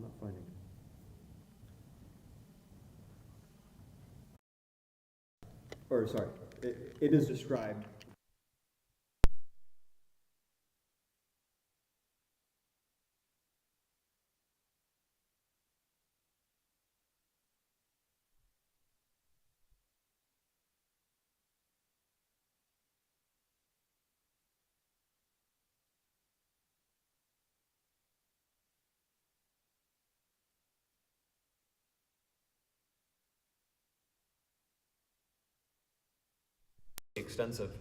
I'm not finding it. Or, sorry, it is described. Extensive.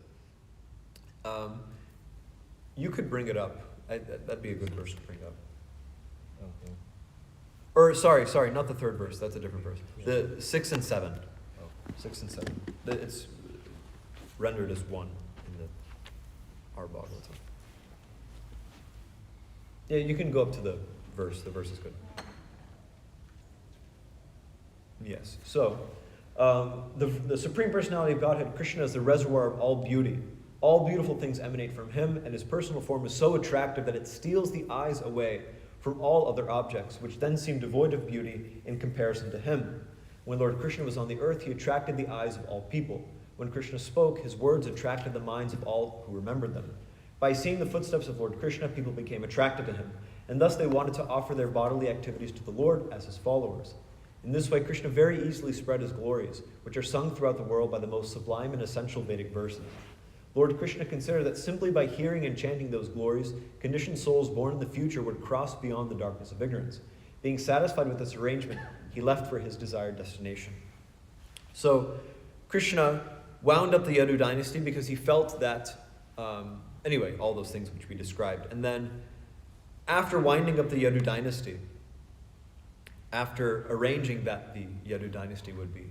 You could bring it up. That'd be a good verse to bring up. Okay. Or sorry, not the third verse. That's a different verse. The 6 and 7. 6 and 7. It's rendered as one in the Arbog. Yeah, you can go up to the verse. The verse is good. Yes. So, the Supreme Personality of Godhead, Krishna, is the reservoir of all beauty. All beautiful things emanate from him, and his personal form is so attractive that it steals the eyes away from all other objects, which then seem devoid of beauty in comparison to him. When Lord Krishna was on the earth, he attracted the eyes of all people. When Krishna spoke, his words attracted the minds of all who remembered them. By seeing the footsteps of Lord Krishna, people became attracted to him, and thus they wanted to offer their bodily activities to the Lord as his followers. In this way, Krishna very easily spread his glories, which are sung throughout the world by the most sublime and essential Vedic verses. Lord Krishna considered that simply by hearing and chanting those glories, conditioned souls born in the future would cross beyond the darkness of ignorance. Being satisfied with this arrangement, he left for his desired destination. So, Krishna wound up the Yadu dynasty because he felt that, anyway, all those things which we described. And then, after winding up the Yadu dynasty, after arranging that the Yadu dynasty would be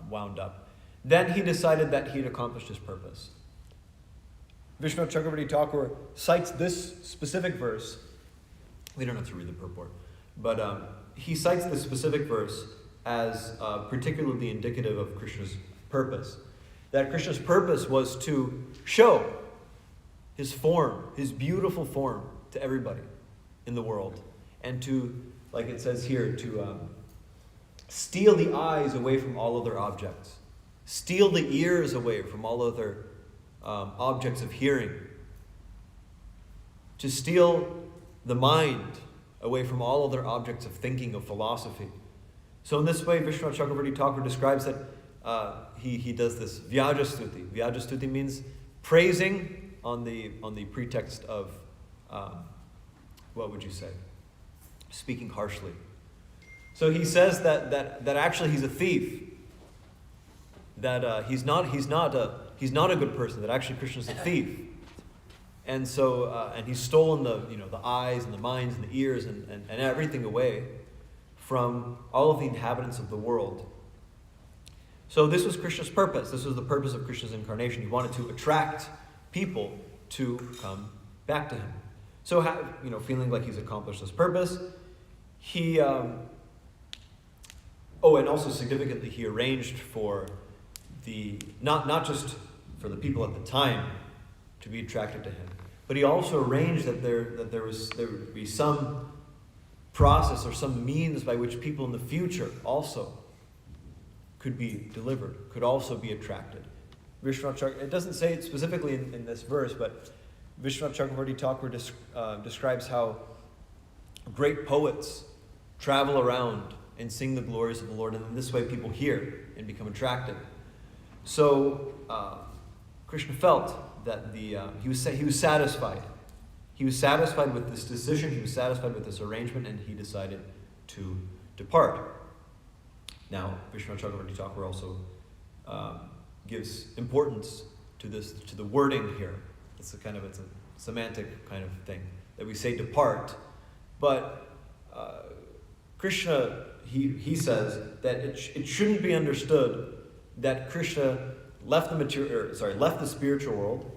wound up, then he decided that he had accomplished his purpose. Vishnu Chakravarti Thakur cites this specific verse. We don't have to read the purport, but he cites this specific verse as particularly indicative of Krishna's purpose. That Krishna's purpose was to show his form, his beautiful form, to everybody in the world, and to, like it says here, to steal the eyes away from all other objects, steal the ears away from all other objects of hearing, to steal the mind away from all other objects of thinking, of philosophy. So in this way, Vishnu Chakravarti Thakur describes that he does this Vyajastuti. Vyajastuti means praising on the pretext of, what would you say? Speaking harshly. So he says that actually he's a thief, that he's not a good person, that actually Krishna's a thief. And so, and he's stolen the eyes and the minds and the ears and everything away from all of the inhabitants of the world. So this was Krishna's purpose. This was the purpose of Krishna's incarnation. He wanted to attract people to come back to him. So, feeling like he's accomplished his purpose, he, and also significantly, he arranged for not just for the people at the time to be attracted to him, but he also arranged that there would be some process or some means by which people in the future also could be delivered, could also be attracted. It doesn't say it specifically in this verse, but Vishnu Chakravarti Thakur describes how great poets travel around and sing the glories of the Lord, and in this way people hear and become attracted. So Krishna felt that he was satisfied. He was satisfied with this decision. He was satisfied with this arrangement, and he decided to depart. Now, Vishnu Chakravarti Thakur also gives importance to the wording here. It's a semantic kind of thing that we say depart, but Krishna he says that it shouldn't be understood that Krishna left the spiritual world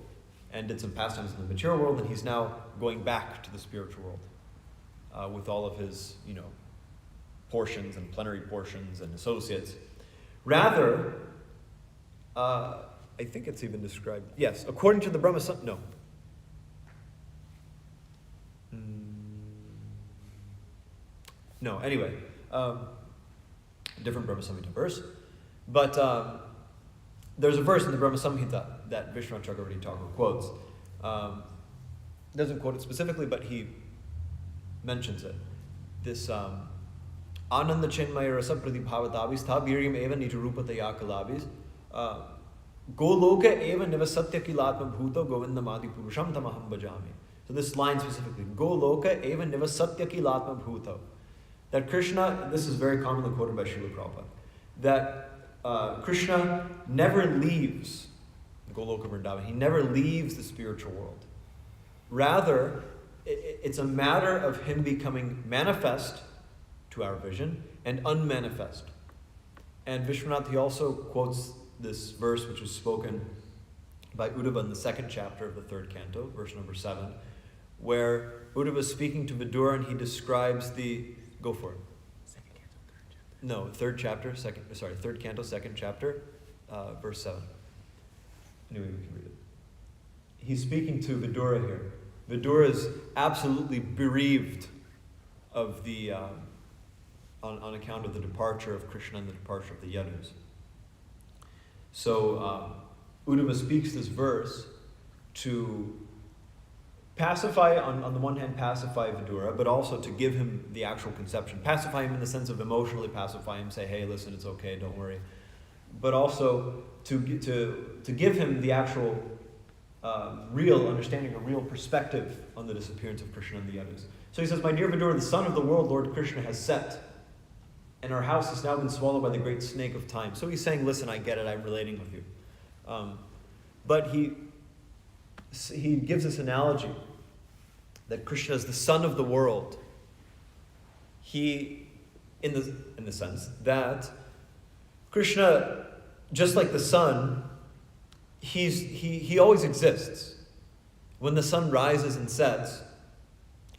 and did some pastimes in the material world, and he's now going back to the spiritual world with all of his portions and plenary portions and associates. Rather, I think it's even described. Yes, according to the Brahma. No. No, anyway, different Brahma Samhita verse. But there's a verse in the Brahma Samhita that Vishwanath Chakravarti Thakur quotes. Doesn't quote it specifically, but he mentions it. This Ananda Chinmaya Rasa Pradibhavatavis Tha Viryam Eva Nijarupataya Kalabis Goloka Eva Nivasatya Kilatma Bhuto Govindamadi Purusham Tamaham Bhajami. So this line specifically, Goloka Eva Nivasatya Kilatma Bhuto. That Krishna, this is very commonly quoted by Srila Prabhupada, that Krishna never leaves Goloka Vrindavan. He never leaves the spiritual world. Rather, it's a matter of him becoming manifest to our vision and unmanifest. And Vishwanath, he also quotes this verse which was spoken by Uddhava in the 2nd chapter of the 3rd canto, verse number 7, where Uddhava is speaking to Vidura and he describes go for it. 2nd canto, 3rd chapter. No, 3rd canto, 2nd chapter, verse 7. Anyway, we can read it. He's speaking to Vidura here. Vidura is absolutely bereaved of the, on account of the departure of Krishna and the departure of the Yadus. So Uddhava speaks this verse to pacify, on the one hand, pacify Vidura, but also to give him the actual conception. Pacify him in the sense of emotionally pacify him, say, hey, listen, it's okay, don't worry. But also to give him the actual real understanding, a real perspective on the disappearance of Krishna and the Yadus. So he says, my dear Vidura, the sun of the world, Lord Krishna, has set, and our house has now been swallowed by the great snake of time. So he's saying, listen, I get it, I'm relating with you. But he gives this analogy that Krishna is the sun of the world. He, in the sense that Krishna, just like the sun, he always exists. When the sun rises and sets,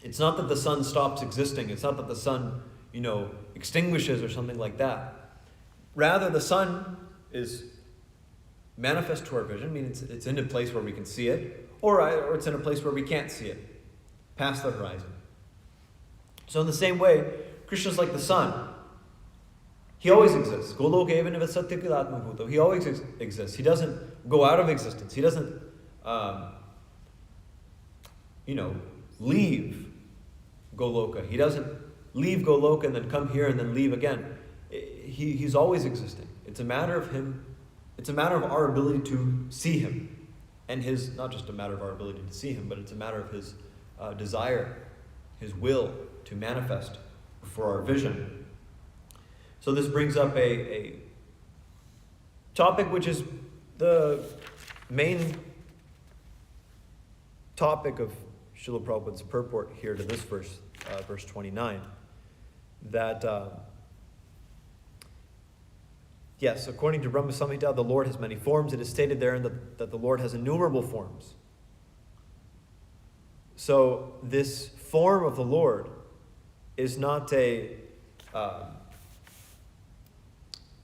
it's not that the sun stops existing. It's not that the sun, extinguishes or something like that. Rather, the sun is manifest to our vision, meaning it's in a place where we can see it, or it's in a place where we can't see it, past the horizon. So in the same way, Krishna is like the sun. He always exists. Goloka eva nivasatya kilatma bhuto. He always exists. He doesn't go out of existence. He doesn't, leave Goloka. He doesn't leave Goloka and then come here and then leave again. He's always existing. It's a matter of him. It's a matter of our ability to see him, and not just a matter of our ability to see him, but it's a matter of his desire, his will to manifest for our vision. So this brings up a topic which is the main topic of Srila Prabhupada's purport here to this verse, verse 29, that yes, according to Brahma Samhita, the Lord has many forms. It is stated therein that the Lord has innumerable forms. So this form of the Lord is not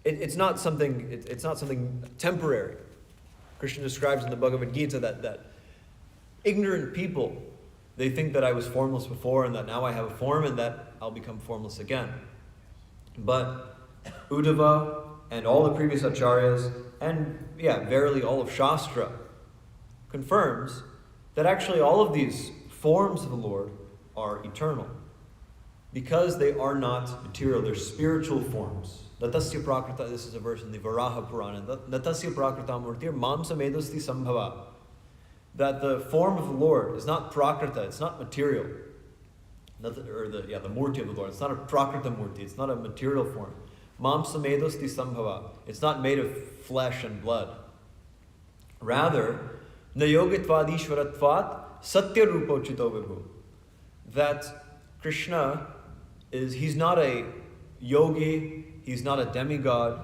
it's not something temporary. Krishna describes in the Bhagavad Gita that ignorant people, they think that I was formless before and that now I have a form and that I'll become formless again. But Uddhava and all the previous acharyas and verily all of Shastra confirms that actually all of these forms of the Lord are eternal because they are not material, they're spiritual forms. Natasya prakrita, this is a verse in the Varaha Purana, Natasya prakrita murtir mamsa medosti sambhava. That the form of the Lord is not prakrita, it's not material. The murti of the Lord, it's not a prakrita murti, it's not a material form. Mamsa medosti sambhava, it's not made of flesh and blood. Rather, nayogitvad ishvaratvat satya rupo chito vibhu. That Krishna he's not a yogi, he's not a demigod.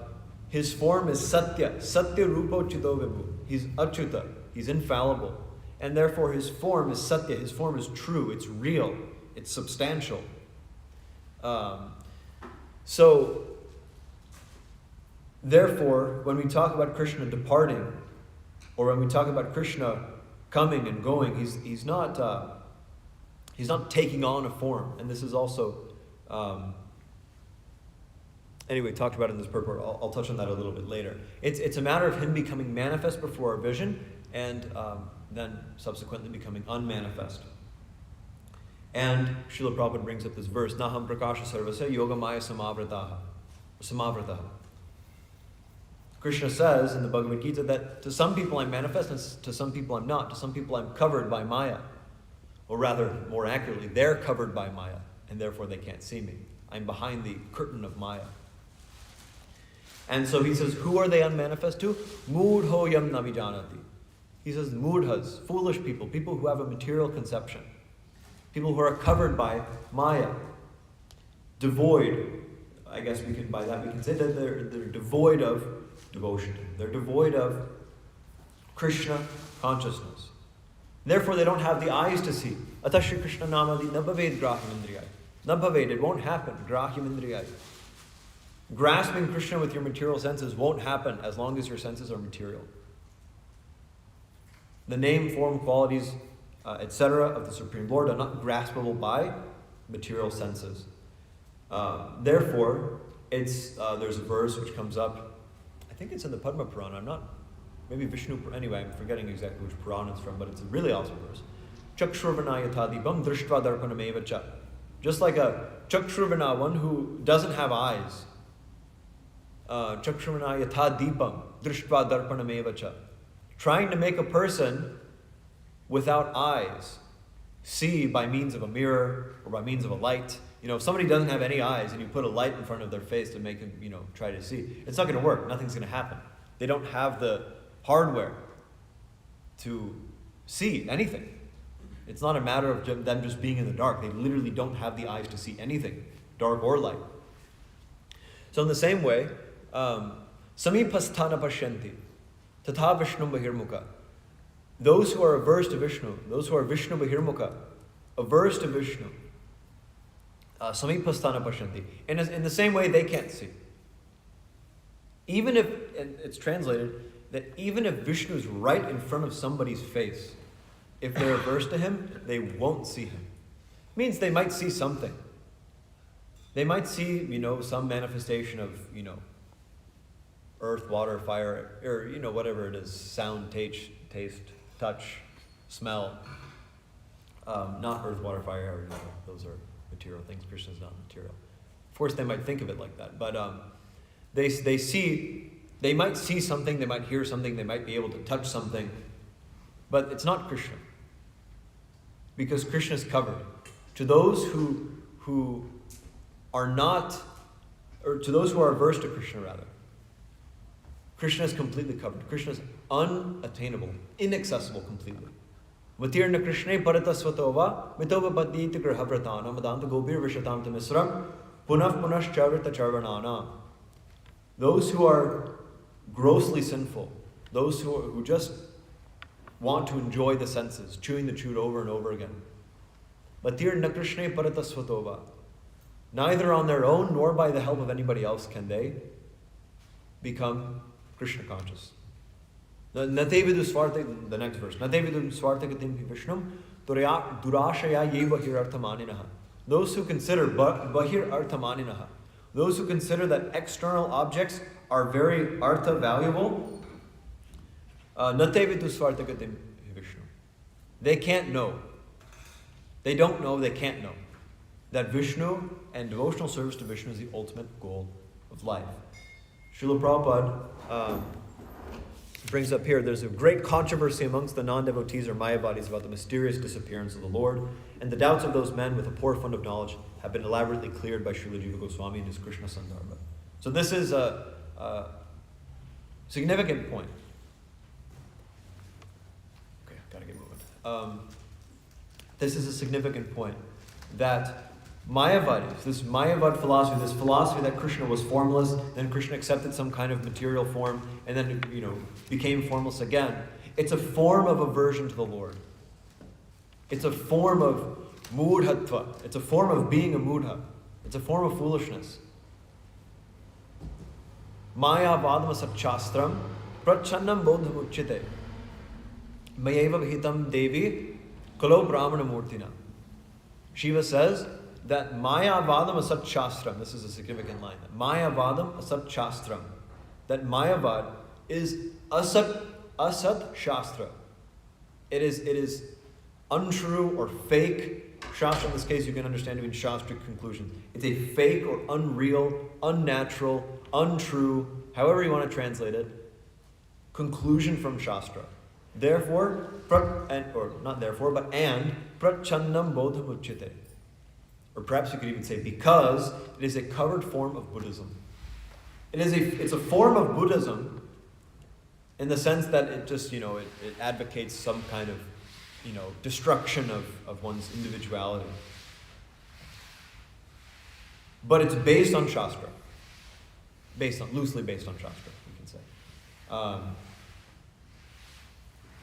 His form is satya rupo chito vibhu. He's achyuta, he's infallible. And therefore his form is satya, his form is true, it's real, it's substantial. So, therefore, when we talk about Krishna departing, or when we talk about Krishna coming and going, he's not taking on a form. And this is also anyway, talked about in this purport. I'll touch on that a little bit later. It's a matter of him becoming manifest before our vision, and then subsequently becoming unmanifest. And Srila Prabhupada brings up this verse, Naham prakasha sarvasya yogamaya samavrataha. Krishna says in the Bhagavad Gita that to some people I'm manifest and to some people I'm not. To some people I'm covered by Maya. Or rather, more accurately, they're covered by Maya, and therefore they can't see me. I'm behind the curtain of Maya. And so he says, who are they unmanifest to? Mudhoyam navijanati. He says, mudhas, foolish people, people who have a material conception. People who are covered by Maya. Devoid, I guess by that we can say that they're devoid of devotion. They're devoid of Krishna consciousness. Therefore, they don't have the eyes to see. Atashri Krishna namadi nabhaved grahyam indriyai. Nabhaved, it won't happen. Grahyam indriyai. Grasping Krishna with your material senses won't happen as long as your senses are material. The name, form, qualities, etc. of the Supreme Lord are not graspable by material senses. Therefore, there's a verse which comes up, I think it's in the Padma Purana, maybe Vishnu, anyway, I'm forgetting exactly which Purana it's from, but it's a really awesome verse. Chakshurvana yatadibam drishtva darpanameva cha. Just like a Chakshurvana, one who doesn't have eyes. Chakshurvana yatadibam drishtva darpanameva cha. Trying to make a person without eyes see by means of a mirror or by means of a light. If somebody doesn't have any eyes and you put a light in front of their face to make them, try to see, it's not going to work. Nothing's going to happen. They don't have the hardware to see anything. It's not a matter of them just being in the dark. They literally don't have the eyes to see anything, dark or light. So in the same way, samipasthana pashyanti, tatha Vishnu bahirmukha. Those who are averse to Vishnu, those who are Vishnu bahirmukha, averse to Vishnu, samipasthana pashyanti. In the same way, they can't see. Even if, and it's translated, that even if Vishnu is right in front of somebody's face, if they're averse to him, they won't see him. Means they might see something. They might see, some manifestation of, earth, water, fire, or, whatever it is, sound, taste, touch, smell. Not earth, water, fire, those are material things. Krishna is not material. Of course, they might think of it like that, but they might see something, they might hear something, they might be able to touch something, but it's not Krishna. Because Krishna is covered. To those who are not, or to those who are averse to Krishna rather, Krishna is completely covered. Krishna is unattainable, inaccessible completely. Matirna Krishna parata svatova mitova padita grahavratana madanta gobir vishatam misram punash chavrita charvanana. Those who are grossly sinful, those who just want to enjoy the senses, chewing the chewed over and over again. Matirna Krishna parata svatova. Neither on their own nor by the help of anybody else can they become Krishna conscious. The next verse. Natevidu swartagatim vishnum durashaya ye bahir arthamaninaha. Those who consider bahir arthamaninaha. Those who consider that external objects are very artha valuable. Natevidu swartagatim vishnum. They can't know. They don't know, they can't know that Vishnu and devotional service to Vishnu is the ultimate goal of life. Srila Prabhupada brings up here, there's a great controversy amongst the non-devotees or Mayavadis about the mysterious disappearance of the Lord, and the doubts of those men with a poor fund of knowledge have been elaborately cleared by Srila Jiva Goswami in his Krishna Sandarbha. So this is a significant point. Okay, gotta get moving. This is a significant point that Mayavadis, this Mayavad philosophy, this philosophy that Krishna was formless, then Krishna accepted some kind of material form, and then, became formless again. It's a form of aversion to the Lord. It's a form of mudhatva. It's a form of being a mudha. It's a form of foolishness. Maya vadama satchastram prachannam bodham uchite mayeva vihitam devi kalo brahmana murtina. Shiva says, that Mayavadam asat shastram, this is a significant line, Mayavadam asat shastram, that Mayavad is asat shastra. It is untrue or fake. Shastra in this case you can understand to mean shastric conclusions. It's a fake or unreal, unnatural, untrue, however you want to translate it, conclusion from Shastra. Therefore, and prachannam bodhamuchyate. Or perhaps you could even say because it is a covered form of Buddhism. It's a form of Buddhism in the sense that it just, it advocates some kind of, destruction of one's individuality. But it's based on Shastra. Loosely based on Shastra, we can say.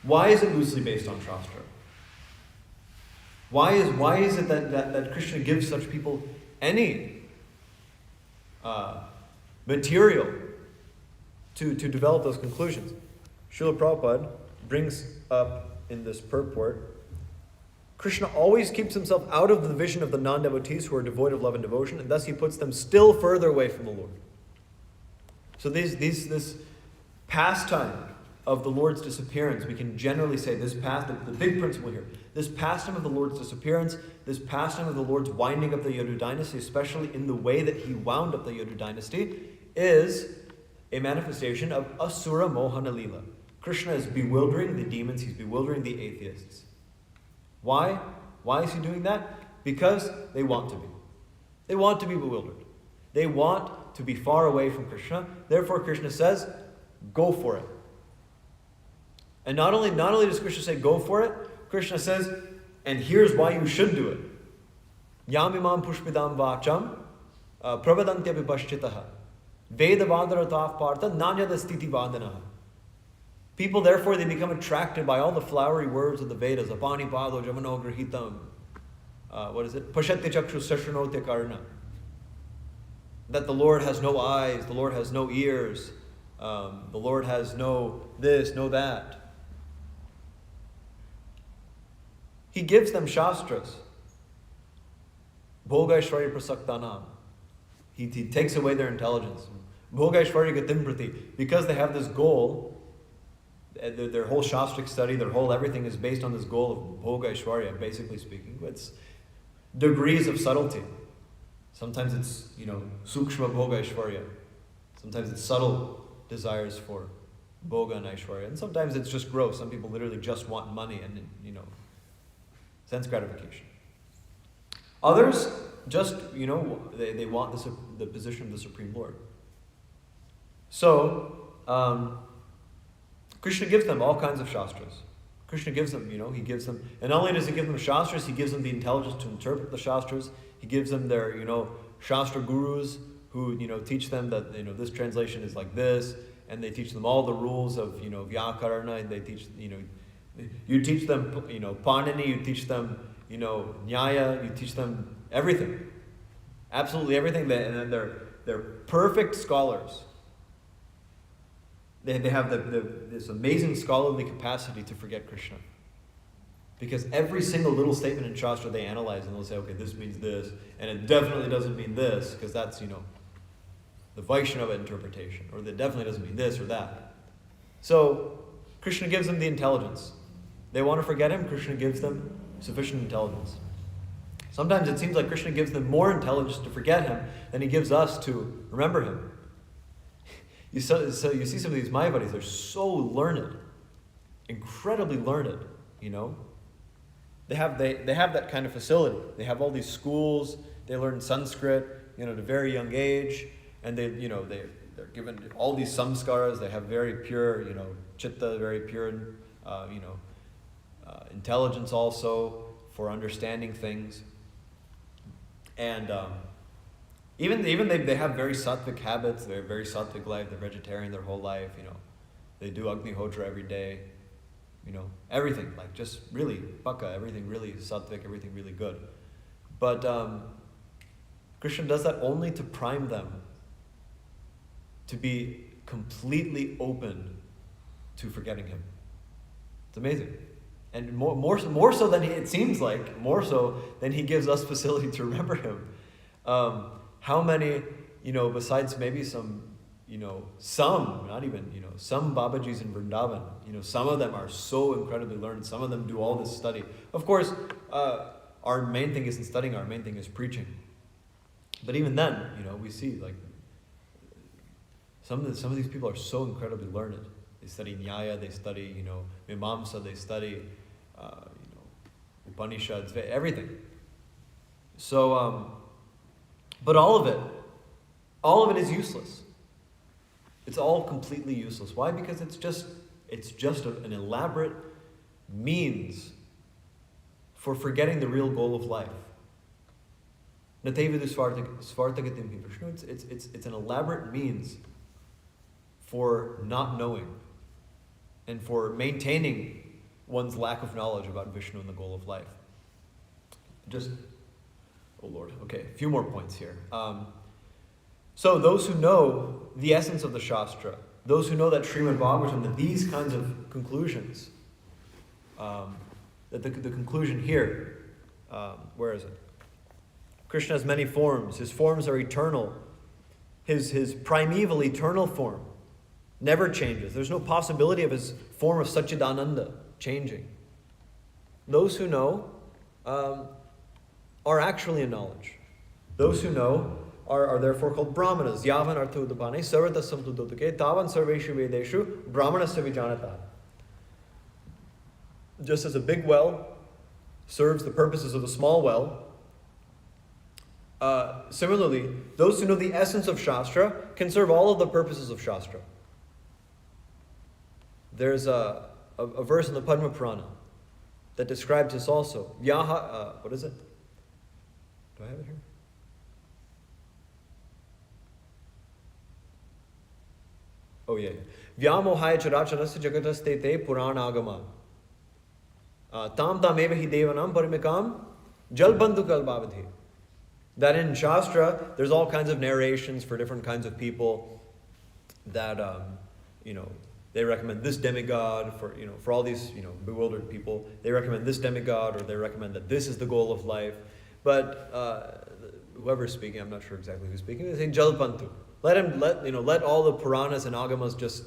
Why is it loosely based on Shastra? Why is it that Krishna gives such people any material to develop those conclusions? Srila Prabhupada brings up in this purport, Krishna always keeps himself out of the vision of the non-devotees who are devoid of love and devotion, and thus he puts them still further away from the Lord. So this pastime of the Lord's disappearance, we can generally say the big principle here, this pastime of the Lord's disappearance, this pastime of the Lord's winding up the Yadu dynasty, especially in the way that he wound up the Yadu dynasty, is a manifestation of Asura Mohana Lila. Krishna is bewildering the demons, he's bewildering the atheists. Why? Why is he doing that? Because they want to be. They want to be bewildered. They want to be far away from Krishna. Therefore, Krishna says, go for it. And not only does Krishna say, go for it, Krishna says, and here's why you should do it. Yamimam pushpidam vacham prabhadantya vipashchitaha vedavadarataf partha nanyadastiti vandanaha. People, therefore, they become attracted by all the flowery words of the Vedas. Apani pado javano grahitam. Pashati chakshu sashanotya karna. That the Lord has no eyes, the Lord has no ears, the Lord has no this, no that. He gives them shastras. Bhogaishwarya prasaktanam. He takes away their intelligence. Bhogaishwarya gatim prati. Because they have this goal, their whole shastric study, their whole everything is based on this goal of Bhogaishwarya, basically speaking. It's degrees of subtlety. Sometimes it's, sukshma Bhogaishwarya. Sometimes it's subtle desires for Bhoga and Aishwarya. And sometimes it's just gross. Some people literally just want money and, sense gratification. Others just, they want the position of the Supreme Lord. So, Krishna gives them all kinds of shastras. Krishna gives them, he gives them, and not only does he give them shastras, he gives them the intelligence to interpret the shastras. He gives them their, shastra gurus who, teach them that, this translation is like this, and they teach them all the rules of, vyakarana, and they teach, you teach them, panini, you teach them, nyaya, you teach them everything. Absolutely everything, and then they're perfect scholars. They have this amazing scholarly capacity to forget Krishna. Because every single little statement in Shastra they analyze and they'll say, okay, this means this, and it definitely doesn't mean this, because that's, the Vaishnava interpretation, or that definitely doesn't mean this or that. So, Krishna gives them the intelligence. They want to forget him, Krishna gives them sufficient intelligence. Sometimes it seems like Krishna gives them more intelligence to forget him than he gives us to remember him. You see some of these Mayavadis, they're so learned, incredibly learned, They have that kind of facility. They have all these schools, they learn Sanskrit, at a very young age, and they're given all these samskaras, they have very pure, chitta, very pure, intelligence also for understanding things. And Even they have very sattvic habits. They're very sattvic life. They're vegetarian their whole life. They do Agnihotra every day. Everything like just really paka. Everything really sattvic. Everything really good. But Krishna does that only to prime them to be completely open to forgetting him. It's amazing. And more so than it seems like, more so than he gives us facility to remember him. How many, besides maybe some some Babajis in Vrindavan, some of them are so incredibly learned. Some of them do all this study. Of course, our main thing isn't studying, our main thing is preaching. But even then, we see like some of these people are so incredibly learned. They study Nyaya, they study, Mimamsa, they study, Upanishads, everything. So, but all of it is useless. It's all completely useless. Why? Because it's just an elaborate means for forgetting the real goal of life. It's an elaborate means for not knowing and for maintaining one's lack of knowledge about Vishnu and the goal of life. Oh Lord, okay, a few more points here. So those who know the essence of the Shastra, those who know that Srimad Bhagavatam, that these kinds of conclusions, that the conclusion here, where is it? Krishna has many forms. His forms are eternal. His primeval eternal form never changes. There's no possibility of his form of Satchidananda changing. Those who know are actually in knowledge. Those who know are therefore called Brahmanas. Yavan artha udapane sarvatasam tudotake tavan sarveshu vedeshu brahmanasya vijanata. Just as a big well serves the purposes of a small well, similarly, those who know the essence of Shastra can serve all of the purposes of Shastra. There's a verse in the Padma Purana that describes this also. What is it? Do I have it here? Oh yeah. Vyamohaya characharasya jagatasте te puranagama. Tam tameva hi devanam parimekam jalbandhu kalbavadhi. That in Shastra, there's all kinds of narrations for different kinds of people that, they recommend this demigod for all these, bewildered people. They recommend this demigod, or they recommend that this is the goal of life. But whoever's speaking, I'm not sure exactly who's speaking, they say Jalpantu. Let all the Puranas and Agamas just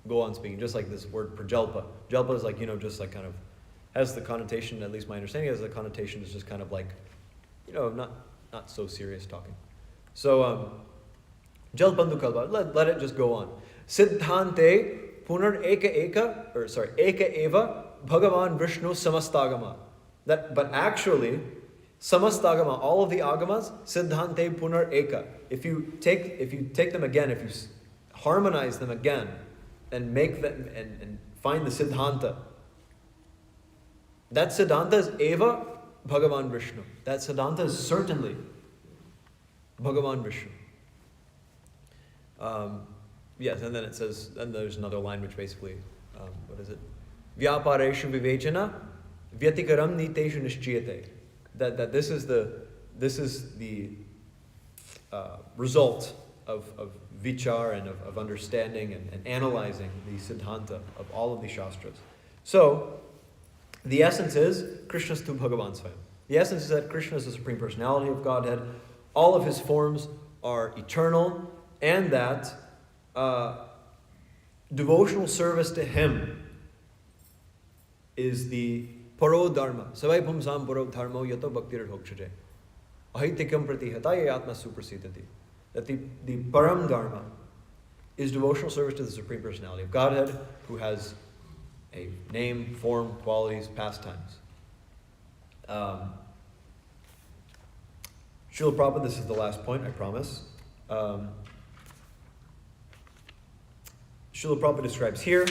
go on speaking, just like this word Prajalpa. Jalpa is like, just like kind of, has the connotation, at least my understanding has the connotation is just kind of like, not so serious talking. So, Jalpantu Kalpa, let it just go on. Siddhante punar eka eva Bhagavan Vishnu samastagama. But actually, samastagama, all of the agamas, siddhante punar eka. If you take them again, if you harmonize them again, and make them and find the siddhanta, that siddhanta is eva Bhagavan Vishnu. That siddhanta is certainly Bhagavan Vishnu. Yes, and then it says, and there's another line which basically, what is it? Vyapareshu vivechana vyatikaram niteshu nishchiyate. That this is the result of vichar and of understanding and analyzing the siddhanta of all of the shastras. So, the essence is Krishna's tu Bhagavan Swayam. The essence is that Krishna is the Supreme Personality of Godhead. All of his forms are eternal, and that devotional service to him is the paro dharma. Savai pumsam paro dharma yato bhaktir hokshaje. Ahitikam pratihataya atma suprasidati. That the param dharma is devotional service to the Supreme Personality of Godhead, who has a name, form, qualities, pastimes. Srila Prabhupada, this is the last point, I promise. Srila Prabhupada describes here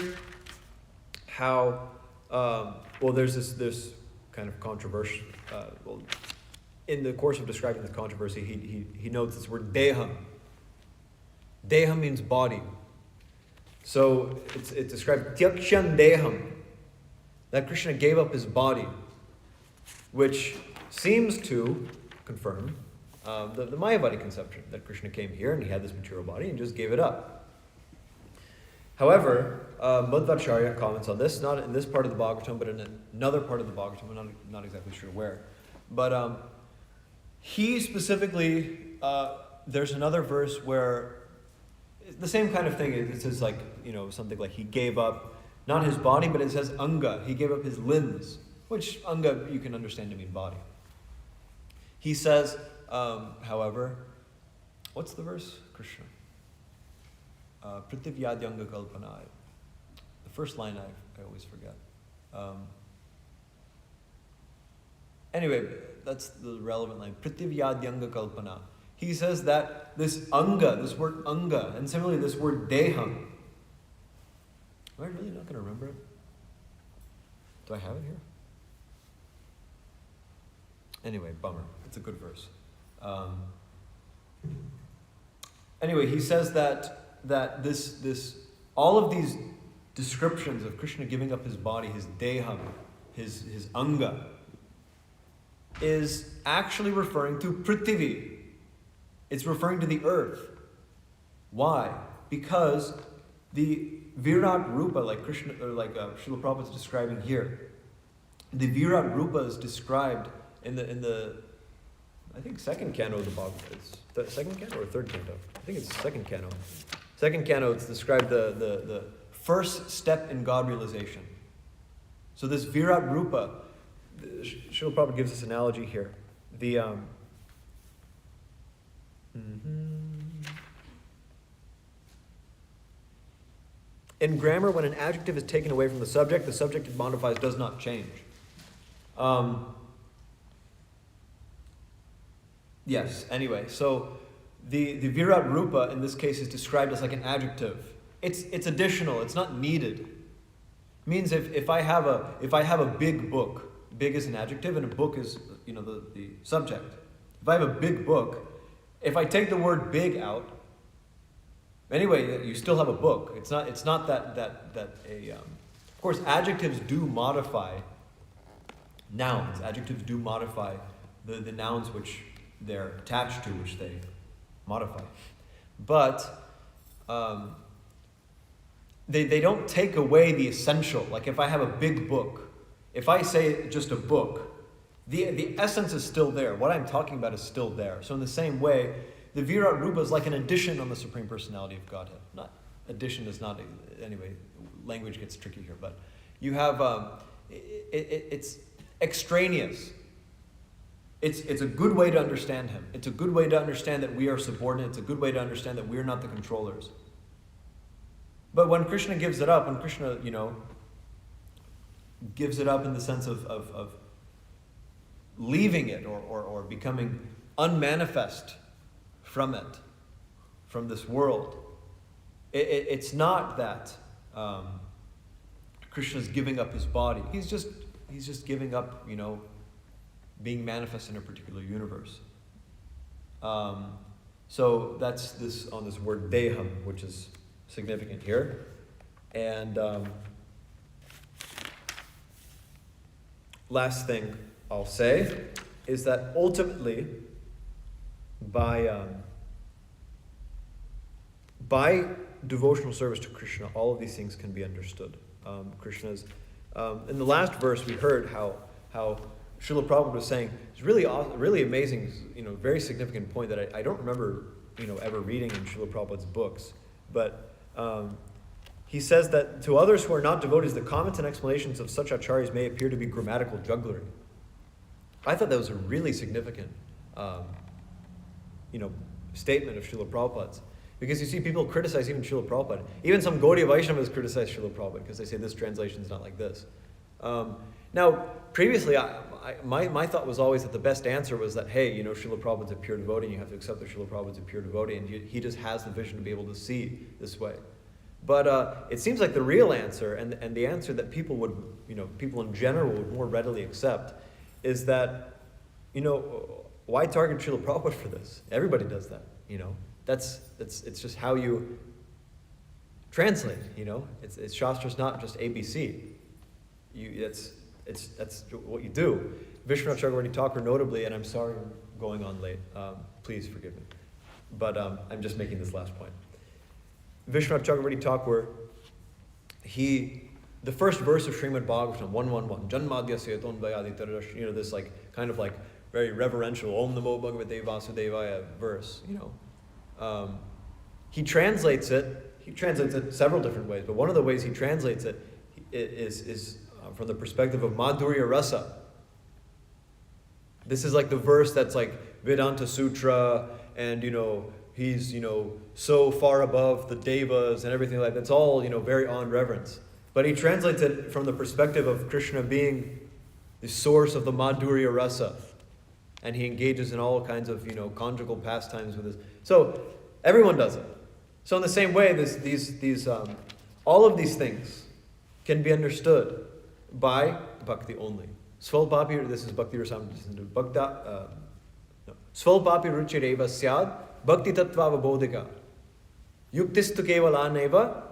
how, there's this kind of controversy. In the course of describing this controversy, he notes this word deha. Deha means body. So it's described tyakshan deham, that Krishna gave up his body, which seems to confirm the Mayavadi conception that Krishna came here and he had this material body and just gave it up. However, Madhvacharya comments on this, not in this part of the Bhagavatam, but in another part of the Bhagavatam. I'm not exactly sure where. But he specifically, there's another verse where the same kind of thing. It says like, something like he gave up, not his body, but it says anga. He gave up his limbs, which anga you can understand to mean body. He says, however, what's the verse? Krishna. Prithivyadhyanga kalpana. The first line I always forget. Anyway, that's the relevant line. Prithivyadhyanga kalpana. He says that this anga, this word anga, and similarly this word deham. Am I really not going to remember it? Do I have it here? Anyway, bummer. It's a good verse. Anyway, he says that this all of these descriptions of Krishna giving up his body, his deham, his anga, is actually referring to Prithvi. It's referring to the earth. Why? Because the Virat Rupa, like Krishna, or like Srila Prabhupada is describing here, the Virat Rupa is described in the I think second canto of the Bhagavad. It's the second canto or third canto? I think it's second canto. Second canto, it's described the first step in God realization. So this Virat Rupa, Srila Prabhupada gives this analogy here. In grammar, when an adjective is taken away from the subject it modifies does not change. Yes, anyway, so the Virat Rupa in this case is described as like an adjective. It's additional, it's not needed. It means if I have a big book, big is an adjective and a book is the subject. If I have a big book, if I take the word big out, anyway, you still have a book. It's not that of course adjectives do modify nouns. Adjectives do modify the nouns which they're attached to, which they modify. But they don't take away the essential. Like if I have a big book, if I say just a book, the essence is still there. What I'm talking about is still there. So in the same way, the Virat Rupa is like an addition on the Supreme Personality of Godhead. Not addition is not, anyway, language gets tricky here, but you have, it's extraneous. It's a good way to understand him. It's a good way to understand that we are subordinate. It's a good way to understand that we're not the controllers. But when Krishna gives it up, when Krishna, gives it up in the sense of leaving it or becoming unmanifest from it, from this world, it's not that Krishna's giving up his body. He's just giving up, being manifest in a particular universe. So that's this on this word deham, which is significant here. And last thing I'll say is that ultimately, by devotional service to Krishna, all of these things can be understood. Krishna's in the last verse we heard how Srila Prabhupada was saying, it's really awesome, really amazing, very significant point that I don't remember, ever reading in Srila Prabhupada's books. But he says that to others who are not devotees, the comments and explanations of such acharyas may appear to be grammatical jugglery. I thought that was a really significant, statement of Srila Prabhupada's. Because you see people criticize even Srila Prabhupada. Even some Gaudiya Vaishnavas criticize Srila Prabhupada because they say this translation is not like this. Now, previously, my thought was always that the best answer was that, hey, Srila Prabhupada's a pure devotee, and you have to accept that Srila Prabhupada's a pure devotee, and he just has the vision to be able to see this way. But it seems like the real answer, and the answer that people would, people in general would more readily accept, is that, why target Srila Prabhupada for this? Everybody does that, it's just how you translate, It's Shastra's not just ABC. That's what you do. Vishwanath Chakravarti Thakur notably, and I'm sorry I'm going on late, please forgive me, but I'm just making this last point. Vishwanath Chakravarti Thakur the first verse of Srimad Bhagavatam, 111, Janmadhyasya Tonbayadi, this like kind of like very reverential Om Namo Bhagavate Vasudevaya verse, he translates it several different ways, but one of the ways he translates it is from the perspective of Madhurya Rasa. This is like the verse that's like Vedanta Sutra, and he's so far above the devas and everything like that. It's all very on reverence. But he translates it from the perspective of Krishna being the source of the Madhurya Rasa, and he engages in all kinds of conjugal pastimes with this. So everyone does it. So in the same way, these all of these things can be understood by bhakti only. Svalpapi, this is Bhakti Rasamrita, Svalpapi ruchireva syad bhakti tattva vabodhika yuktistu kevalaneva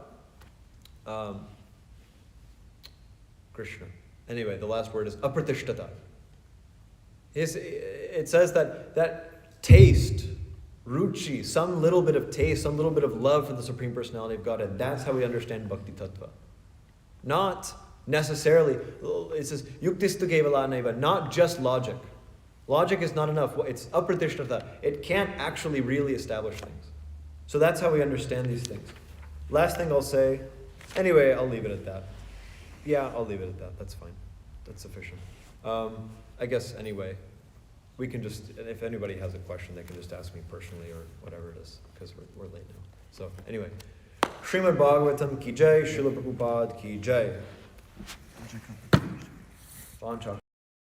Krishna. Anyway, the last word is apratishtata. It says that taste, ruchi, some little bit of taste, some little bit of love for the Supreme Personality of Godhead, that's how we understand bhakti tattva. Not necessarily, it says yuktistu kevalaneva, not just logic. Logic is not enough. It's apratishtata. It can't actually really establish things. So that's how we understand these things. Last thing I'll say, anyway, I'll leave it at that. Yeah, I'll leave it at that. That's fine. That's sufficient. I guess, anyway, we can just, if anybody has a question, they can just ask me personally or whatever it is, because we're late now. So, anyway, Srimad Bhagavatam ki jai, Srila Prabhupada ki jai.